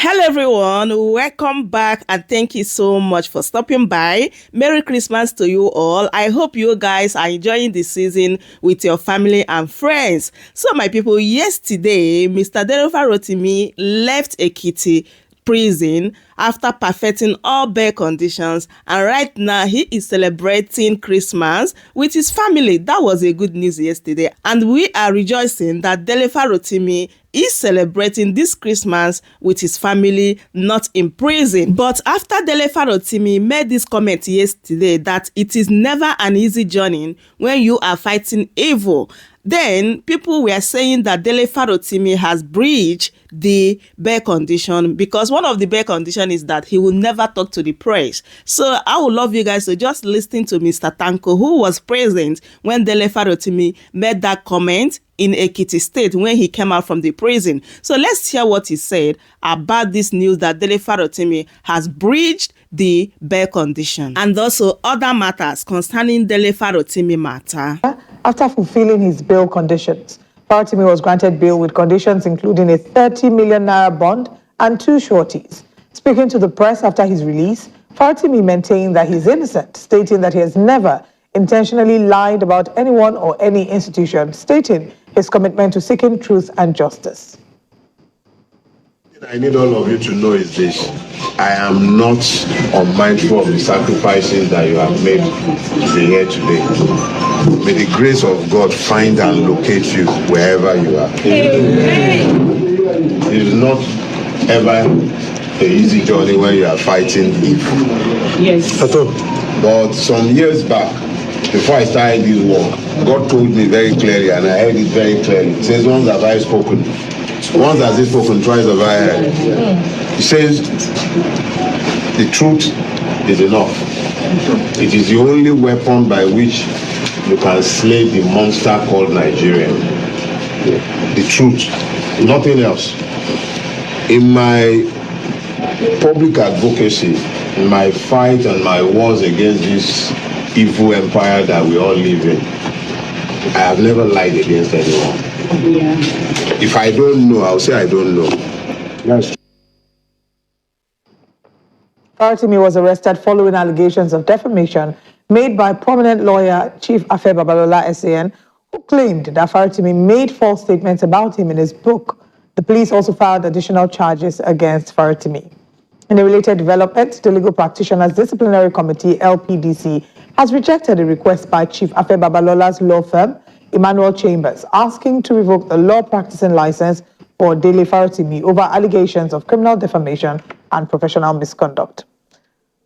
Hello everyone, welcome back and thank you so much for stopping by. Merry Christmas to you all. I hope you guys are enjoying the season with your family and friends. So my people, yesterday Mr. Dele Farotimi left Ekiti prison after perfecting all bail conditions, and right now he is celebrating Christmas with his family. That was a good news yesterday, and we are rejoicing that Dele Farotimi is celebrating this Christmas with his family, not in prison. But after Dele Farotimi made this comment yesterday that it is never an easy journey when you are fighting evil, then people were saying that Dele Farotimi has breached the bail condition, because one of the bail conditions is that he will never talk to the press. So I would love you guys to just listen to Mr. Tanko, who was present when Dele Farotimi made that comment in Ekiti State when he came out from the prison. So let's hear what he said about this news that Dele Farotimi has breached the bail condition, and also other matters concerning Dele Farotimi matter. After fulfilling his bail conditions, Farotimi was granted bail with conditions including a 30 million naira bond and 2 sureties. Speaking to the press after his release, Farotimi maintained that he's innocent, stating that he has never intentionally lied about anyone or any institution, stating his commitment to seeking truth and justice. I need all of you to know is this: I am not unmindful of the sacrifices that you have made to be here today. May the grace of God find and locate you wherever you are. It is not ever an easy journey when you are fighting evil. Yes. But some years back, before I started this work, God told me very clearly, and I heard it very clearly. He says, once have I spoken, once has he spoken, twice have I heard. He says, the truth is enough. It is the only weapon by which you can slay the monster called Nigerian. The truth, nothing else. In my public advocacy, in my fight and my wars against this evil empire that we all live in, I have never lied against anyone. Yeah. If I don't know, I'll say I don't know. Yes. Farotimi was arrested following allegations of defamation made by prominent lawyer Chief Afe Babalola SAN, who claimed that Farotimi made false statements about him in his book. The police also filed additional charges against Farotimi. In a related development, the Legal Practitioners Disciplinary Committee, LPDC, has rejected a request by Chief Afe Babalola's law firm, Emmanuel Chambers, asking to revoke the law practicing license for Dele Farotimi over allegations of criminal defamation and professional misconduct.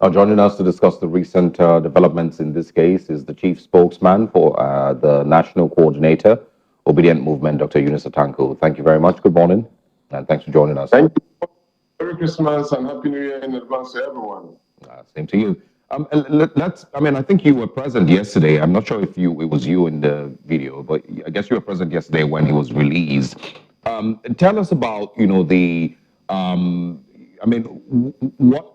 Now, joining us to discuss the recent developments in this case is the chief spokesman for the National Coordinator, Obedient Movement, Dr. Yunusa Tanko. Thank you very much. Good morning, and thanks for joining us. Thank you. Merry Christmas and Happy New Year in advance to everyone. Same to you. I think you were present yesterday. I'm not sure if it was you in the video, but I guess you were present yesterday when he was released. Tell us about, what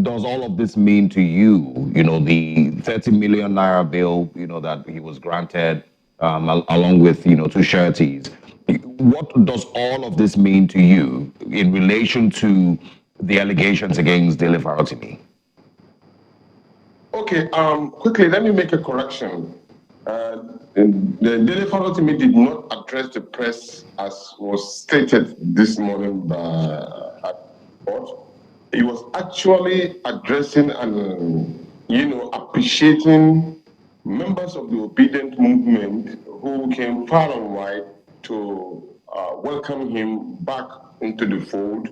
does all of this mean to you? The 30 million naira bill, that he was granted, along with, 2 sureties. What does all of this mean to you in relation to the allegations against Dele Farotimi? Okay, quickly, let me make a correction. Dele Farotimi did not address the press as was stated this morning by court. He was actually addressing and, appreciating members of the Obedient Movement who came far and wide to welcome him back into the fold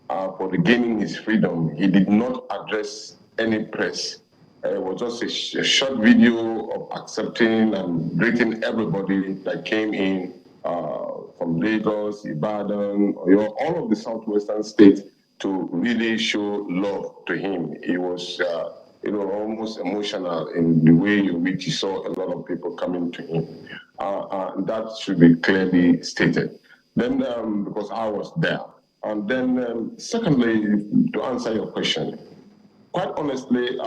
for regaining his freedom. He did not address any press. It was just a short video of accepting and greeting everybody that came in from Lagos, Ibadan, all of the southwestern states to really show love to him. He was almost emotional in the way in which he saw a lot of people coming to him. That should be clearly stated. Then, because I was there. And then, secondly, to answer your question, quite honestly,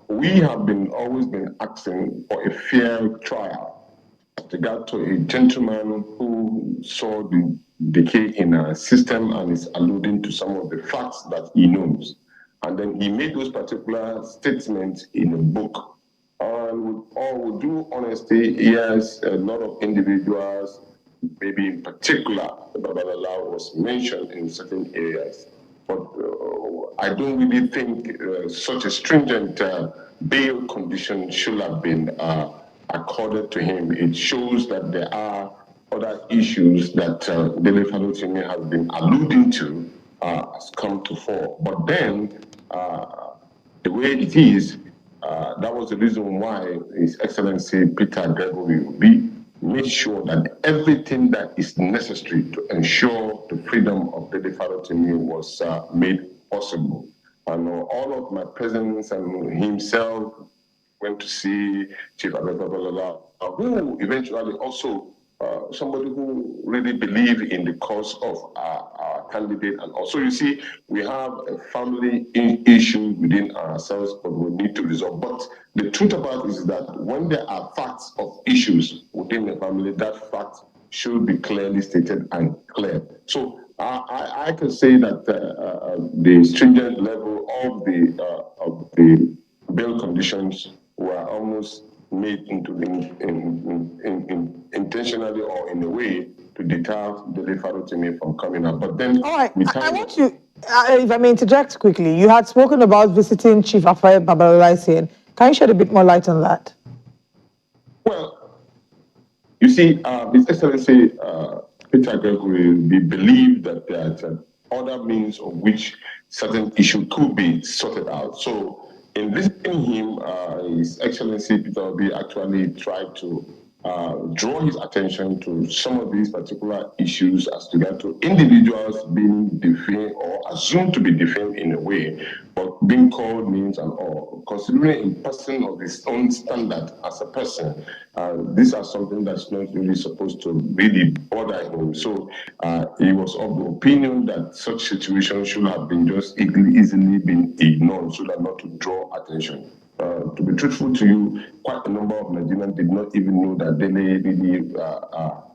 we have always been asking for a fair trial. regard to a gentleman who saw the decay in a system and is alluding to some of the facts that he knows. And then he made those particular statements in a book. With due honesty, yes, a lot of individuals, maybe in particular, Babalola was mentioned in certain areas. But I don't really think such a stringent bail condition should have been accorded to him. It shows that there are other issues that Dele Farotimi has been alluding to has come to fore. But then, the way it is, that was the reason why His Excellency Peter Gregory made sure that everything that is necessary to ensure the freedom of Dele Farotimi was made possible. And all of my presence and himself went to see Chief Babalola, who eventually also somebody who really believed in the cause of our candidate. And also, you see, we have a family issue within ourselves, but we need to resolve. But the truth about it is that when there are facts of issues within the family, that fact should be clearly stated and clear. So I can say that the stringent level of the bail conditions were almost made into intentionally or in a way to deter Dele Farotimi from coming up. But then, all right, I want you, if I may interject quickly, you had spoken about visiting Chief Babalola. Can you shed a bit more light on that? Well, you see, His Excellency Peter Gregory, we believe that there are other means of which certain issue could be sorted out. So, in visiting him, His Excellency Peter B actually tried to draw his attention to some of these particular issues as regard to individuals being defamed or assumed to be defamed in a way, but being called names and all. Considering a person of his own standard as a person, these are something that's not really supposed to really bother him. So he was of the opinion that such situations should have been just easily been ignored so that not to draw attention. To be truthful to you, quite a number of Nigerians did not even know that Dele really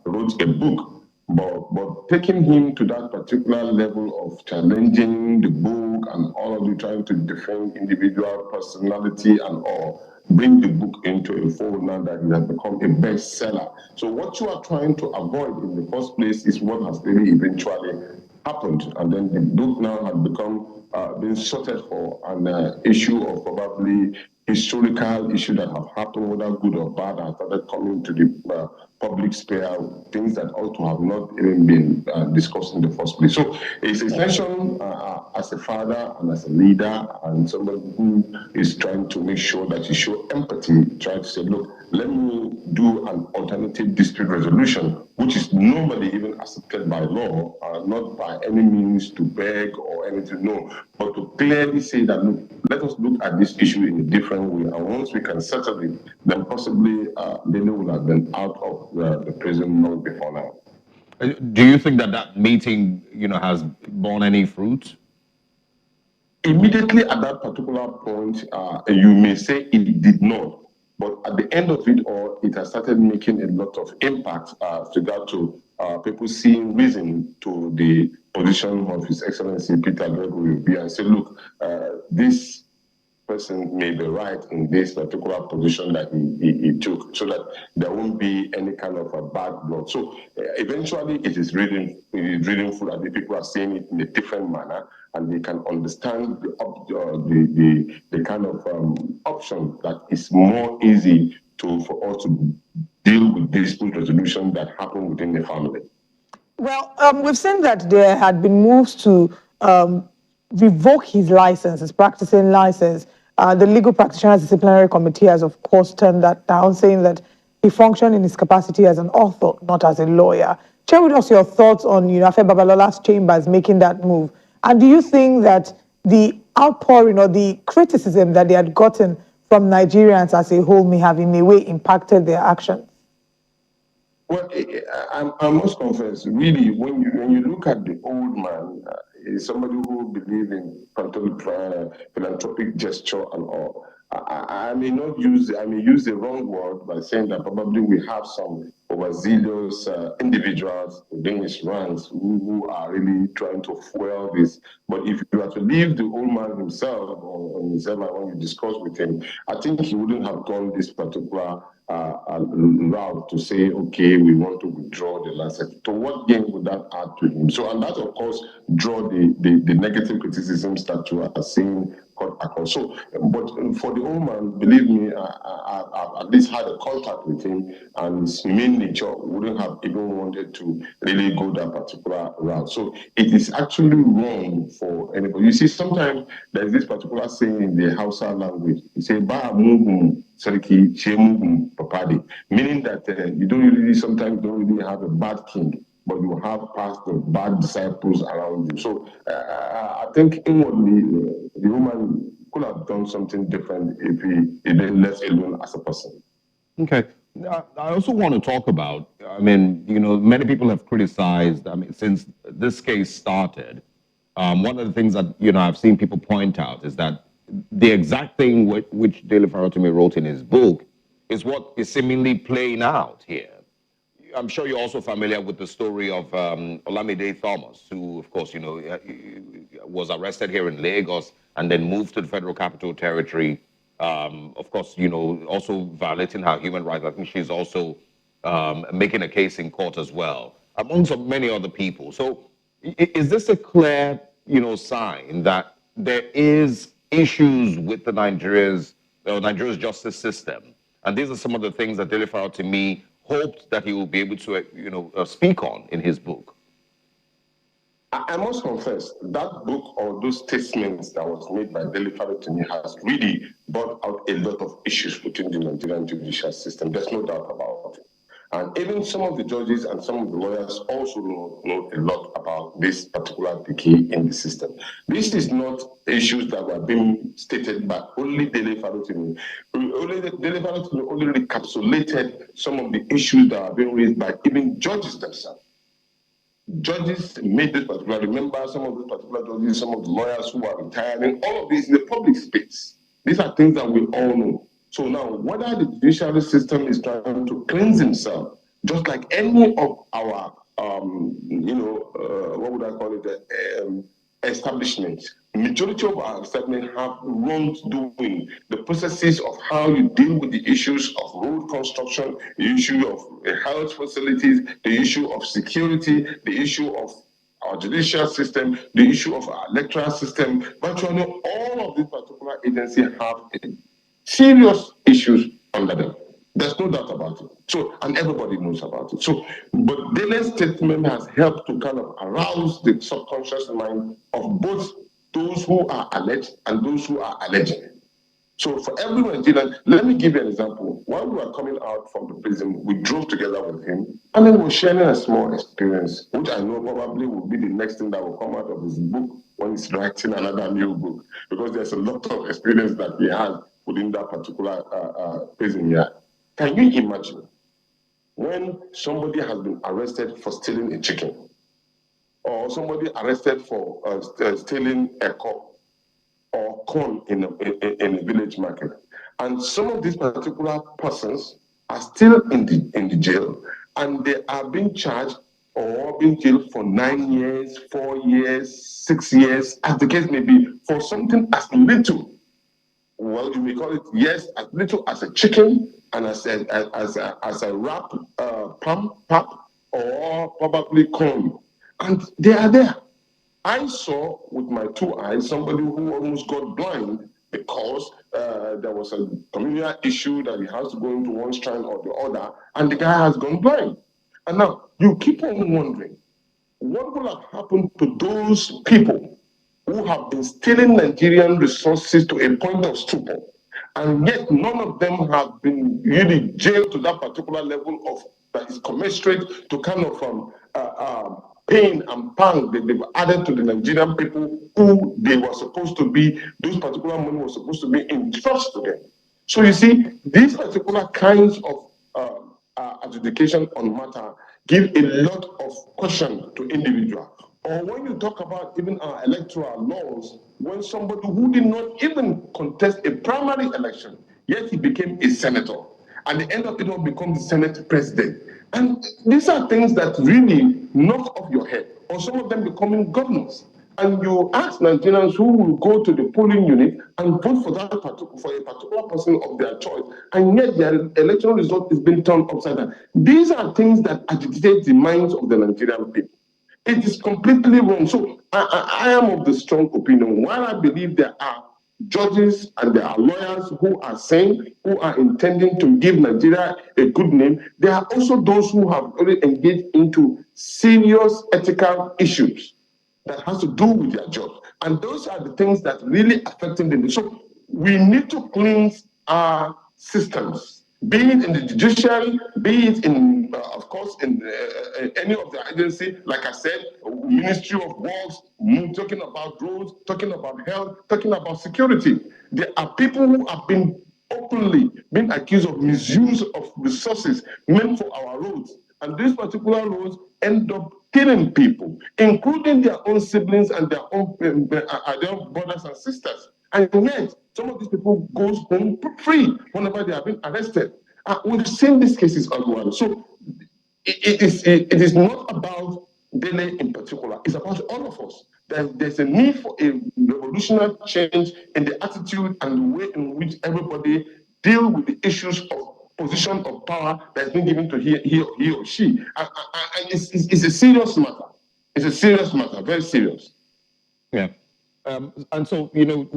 wrote a book. But taking him to that particular level of challenging the book and all of you trying to defend individual personality and all, bring the book into a fold now that it has become a bestseller. So what you are trying to avoid in the first place is what has really eventually happened. And then the book now has become been sorted for an issue of probably historical issue that have happened, whether good or bad, and started coming to the public sphere, things that ought to have not even been discussed in the first place. So it's essential as a father and as a leader and somebody who is trying to make sure that you show empathy, try to say, look, let me do an alternative dispute resolution, which is normally even accepted by law, not by any means to beg or anything, no, but to clearly say that, look, let us look at this issue in a different way. And once we can settle it, then possibly Dele will have been out of the prison long before now. Do you think that that meeting, has borne any fruit? Immediately at that particular point, you may say it did not. But at the end of it all, it has started making a lot of impact with regard to people seeing reason to the position of His Excellency Peter Gregory and say, look, this person may be right in this particular position that he took, so that there won't be any kind of a bad blood. So eventually it is reading full, and the people are seeing it in a different manner, and they can understand the kind of option that is more easy for us to deal with dispute resolution that happen within the family. Well, we've seen that there had been moves to revoke his license, his practicing license. The Legal Practitioners Disciplinary Committee has, of course, turned that down, saying that he functioned in his capacity as an author, not as a lawyer. Share with us your thoughts on Afe Babalola's chambers making that move. And do you think that the outpouring or the criticism that they had gotten from Nigerians as a whole may have in a way impacted their actions? Well, I must confess, really, when you look at the old man, somebody who believes in philanthropic gesture and all, I may not use, I may use the wrong word by saying that probably we have some overzealous individuals within his ranks who are really trying to fuel this. But if you are to leave the old man himself or himself, when you discuss with him, I think he wouldn't have gone this particular route to say, okay, we want to withdraw the license. So what gain would that add to him? So, and that of course draw the negative criticisms that you are seeing across. So, but for the old man, believe me, I've at least had a contact with him, and his main nature wouldn't have even wanted to really go that particular route. So it is actually wrong for anybody. You see, sometimes there's this particular saying in the Hausa language. You say, "Ba mugum sarki shemugum papadi," meaning that you sometimes don't really have a bad king, but you have passed the bad disciples around you. So I think inwardly, the woman could have done something different if he been left alone as a person. Okay. I also want to talk about, I mean, many people have criticized, I mean, since this case started, one of the things that, I've seen people point out is that the exact thing which Dele Farotimi wrote in his book is what is seemingly playing out here. I'm sure you're also familiar with the story of Olamide Thomas, who, of course, was arrested here in Lagos and then moved to the Federal Capital Territory. Of course, also violating her human rights. I think she's also making a case in court as well, amongst many other people. So, is this a clear, sign that there is issues with the Nigeria's justice system? And these are some of the things that Dele Farotimi hoped that he will be able to, speak on in his book. I must confess, that book or those statements that was made by Dele Farotimi has really brought out a lot of issues within the Nigerian judicial system. There's no doubt about it. And even some of the judges and some of the lawyers also know a lot about this particular decay in the system. This is not issues that were being stated by only Dele Farotimi. Dele Farotimi only recapitulated some of the issues that are being raised by even judges themselves. Judges made this particular, remember some of these particular judges, some of the lawyers who are retiring, all of this in the public space. These are things that we all know. So now, whether the judicial system is trying to cleanse himself, just like any of our, what would I call it, establishments, majority of our establishments have wrongdoing. The processes of how you deal with the issues of road construction, the issue of health facilities, the issue of security, the issue of our judicial system, the issue of our electoral system. Virtually all of these particular agencies have serious issues under them. There's no doubt about it. So, and everybody knows about it. So, but Dele's statement has helped to kind of arouse the subconscious mind of both those who are alleged and those who are alleging. So for everyone in Nigerian, let me give you an example. While we were coming out from the prison, we drove together with him, and then we were sharing a small experience, which I know probably will be the next thing that will come out of his book when he's writing another new book, because there's a lot of experience that he has within that particular prison here. Can you imagine when somebody has been arrested for stealing a chicken, or somebody arrested for stealing a cup or corn in a village market, and some of these particular persons are still in the jail, and they are being charged or being jailed for 9 years, 4 years, 6 years, as the case may be, for something as little, well, you may call it, yes, as little as a chicken and as a wrap pap or probably corn, and they are there. I saw with my 2 eyes somebody who almost got blind because there was a communal issue that he has to go into one strand or the other, and the guy has gone blind. And now you keep on wondering, what will have happened to those people who have been stealing Nigerian resources to a point of stupor, and yet none of them have been really jailed to that particular level of that is commensurate to kind of pain and pang that they've added to the Nigerian people who they were supposed to be, those particular money was supposed to be in trust to them. So you see, these particular kinds of adjudication on matter give a lot of question to individuals. Or when you talk about even our electoral laws, when somebody who did not even contest a primary election, yet he became a senator, at the end of it all becomes the Senate president. And these are things that really knock off your head, or some of them becoming governors. And you ask Nigerians who will go to the polling unit and vote for a particular person of their choice, and yet their electoral result is being turned upside down. These are things that agitate the minds of the Nigerian people. It is completely wrong. So I am of the strong opinion. While I believe there are judges and there are lawyers who are saying, who are intending to give Nigeria a good name, there are also those who have already engaged into serious ethical issues that has to do with their job. And those are the things that really affecting them. So we need to cleanse our systems, be it in the judiciary, be it in, of course, in any of the agency, like I said, Ministry of Works, talking about roads, talking about health, talking about security. There are people who have been openly been accused of misuse of resources meant for our roads. And these particular roads end up killing people, including their own siblings and their own brothers and sisters. And yet, some of these people goes home free whenever they have been arrested. We've seen these cases as well. So it is not about Dele in particular. It's about all of us. There's a need for a revolutionary change in the attitude and the way in which everybody deal with the issues of position of power that's been given to he or she. And it's a serious matter. It's a serious matter, very serious. Yeah. And so,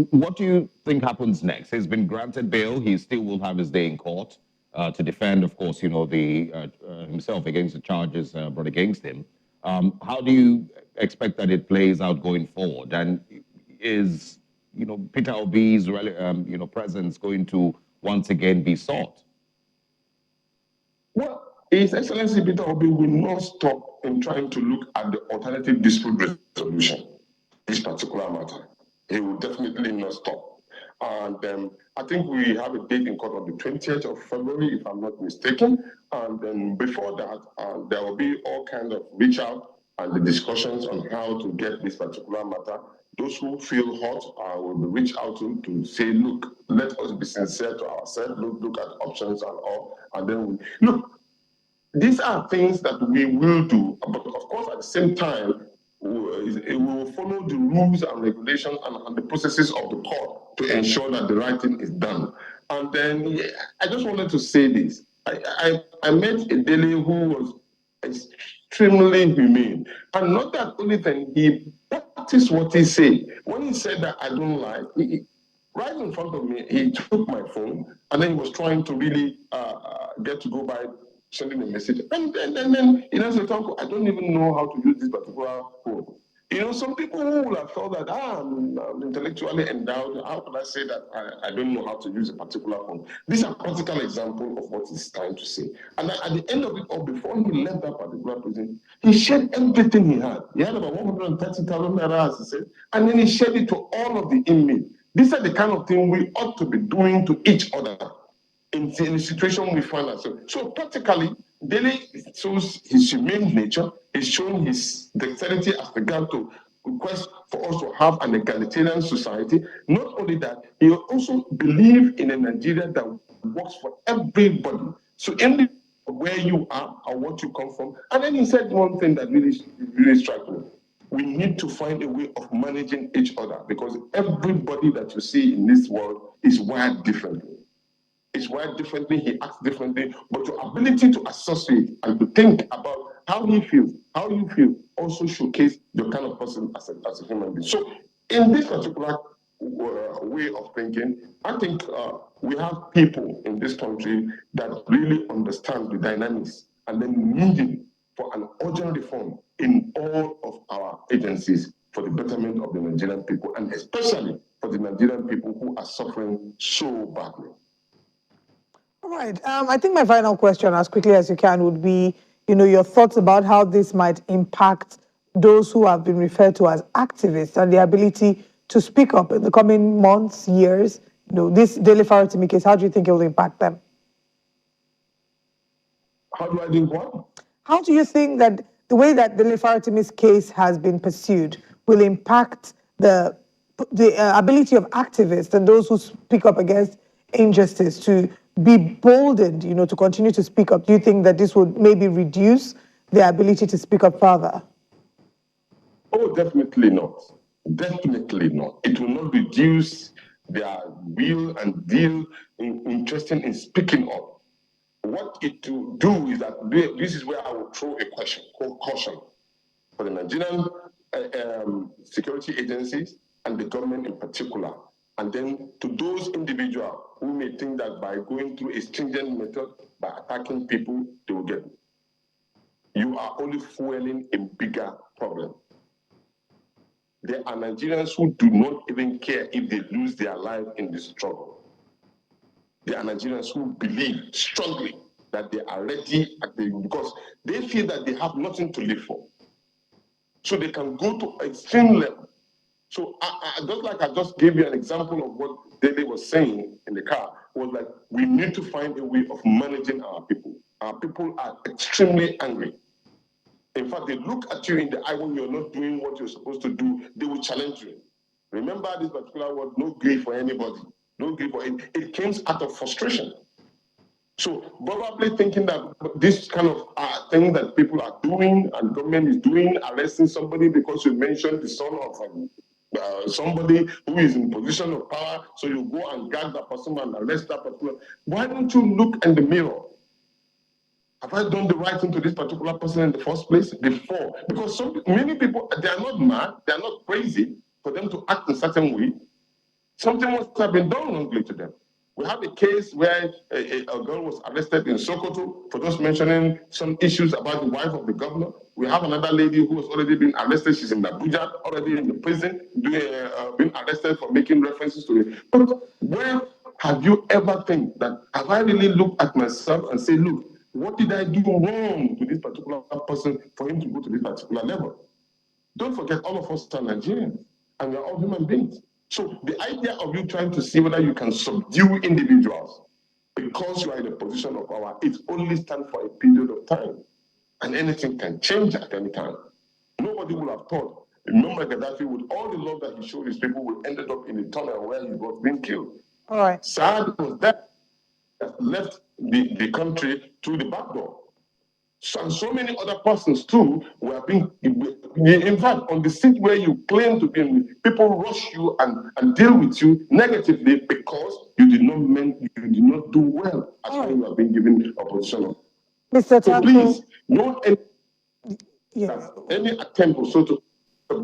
what do you think happens next? He's been granted bail. He still will have his day in court to defend, of course, himself against the charges brought against him. How do you expect that it plays out going forward? And is, Peter Obi's, presence going to once again be sought? Well, His Excellency Peter Obi will not stop in trying to look at the alternative dispute resolution, this particular matter. He will definitely not stop. And I think we have a date in court on the 20th of February, if I'm not mistaken. And then before that, there will be all kinds of reach out and the discussions on how to get this particular matter. Those who feel hot will be reached out to say, look, let us be sincere to ourselves, look at options and all. And then look, these are things that we will do, but of course, at the same time, we will follow the rules and regulations and the processes of the court to ensure that the right thing is done. And then I just wanted to say this. I met a Dele who was extremely humane. And not that only thing, he practiced what he said. When he said that I don't lie, right in front of me, he took my phone and then he was trying to really get to go by sending a message. And then Yunusa Tanko, I don't even know how to use this particular phone. Some people who would have thought that I'm intellectually endowed, how can I say that I don't know how to use a particular phone? These are practical examples of what he's trying to say. And at the end of it all, before he left that particular prison, he shared everything he had. He had about 130,000 naira, as he said, and then he shared it to all of the inmates. These are the kind of thing we ought to be doing to each other in the situation we find ourselves. So practically, Dele shows his humane nature, he's shown his dexterity as regard to request for us to have an egalitarian society. Not only that, he also believes in a Nigeria that works for everybody. So in where you are or what you come from. And then he said one thing that really struck me. We need to find a way of managing each other because everybody that you see in this world is wired differently. Is wired differently, he acts differently, but your ability to associate and to think about how he feels, how you feel, also showcase the kind of person as a human being. So in this particular way of thinking, I think we have people in this country that really understand the dynamics and then needing for an urgent reform in all of our agencies for the betterment of the Nigerian people, and especially for the Nigerian people who are suffering so badly. All right. I think my final question, as quickly as you can, would be, your thoughts about how this might impact those who have been referred to as activists and their ability to speak up in the coming months, years. This Dele Farotimi case, how do you think it will impact them? How do I think what? How do you think that the way that Dele Farotimi's case has been pursued will impact the ability of activists and those who speak up against injustice to be boldened, you know, to continue to speak up? Do you think that this would maybe reduce their ability to speak up further? Oh, definitely not. Definitely not. It will not reduce their will and deal in interested in speaking up. What it will do is that this is where I will throw a caution for the Nigerian security agencies and the government in particular. And then to those individuals who may think that by going through a stringent method, by attacking people, they will get it. You are only fueling a bigger problem. There are Nigerians who do not even care if they lose their life in the struggle. There are Nigerians who believe strongly that they are ready because they feel that they have nothing to live for. So they can go to extreme level. So I just gave you an example of what Dele was saying in the car, was like, we need to find a way of managing our people. Our people are extremely angry. In fact, they look at you in the eye when you're not doing what you're supposed to do, they will challenge you. Remember this particular word, no grief for anybody. No grief for it. It came out of frustration. So probably thinking that this kind of thing that people are doing and government is doing, arresting somebody because you mentioned the son of somebody who is in position of power, so you go and gag that person and arrest that person. Why don't you look in the mirror? Have I done the right thing to this particular person in the first place before? Because many people, they are not mad, they are not crazy for them to act in a certain way. Something must have been done wrongly to them. We have a case where a girl was arrested in Sokoto for just mentioning some issues about the wife of the governor. We have another lady who has already been arrested. She's in Abuja, already in the prison, being arrested for making references to it. But where have you ever think that, have I really looked at myself and say, look, what did I do wrong to this particular person for him to go to this particular level? Don't forget, all of us are Nigerians, and we're all human beings. So the idea of you trying to see whether you can subdue individuals because you are in a position of power, it only stands for a period of time. And anything can change at any time. Nobody would have thought, remember Gaddafi, with all the love that he showed his people, would ended up in a tunnel where he was being killed. All right. Saad was that left the country through the back door. So many other persons too were being, in fact, on the seat where you claim to be, people rush you and deal with you negatively because you did not do well as when you are being given a position. Mr. Tanko, so please, not any attempt or so to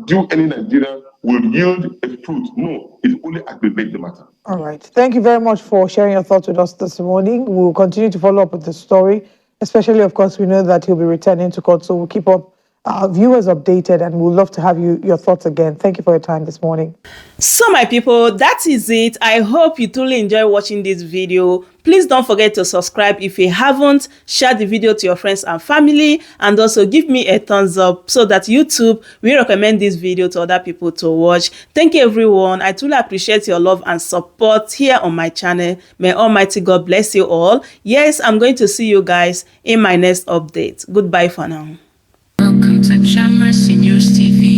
do any Nigerian will yield a fruit. No, it only aggravates the matter. All right. Thank you very much for sharing your thoughts with us this morning. We'll continue to follow up with the story. Especially, of course, we know that he'll be returning to court, so we'll keep up our viewers updated, and we'd love to have your thoughts again. Thank you for your time this morning. So my people, that is it. I hope you truly enjoy watching this video. Please don't forget to subscribe if you haven't. Share the video to your friends and family, and also give me a thumbs up so that YouTube will recommend this video to other people to watch. Thank you everyone. I truly appreciate your love and support here on my channel. May Almighty God bless you all. Yes, I'm going to see you guys in my next update. Goodbye for now. Welcome to Shamra Seniors TV.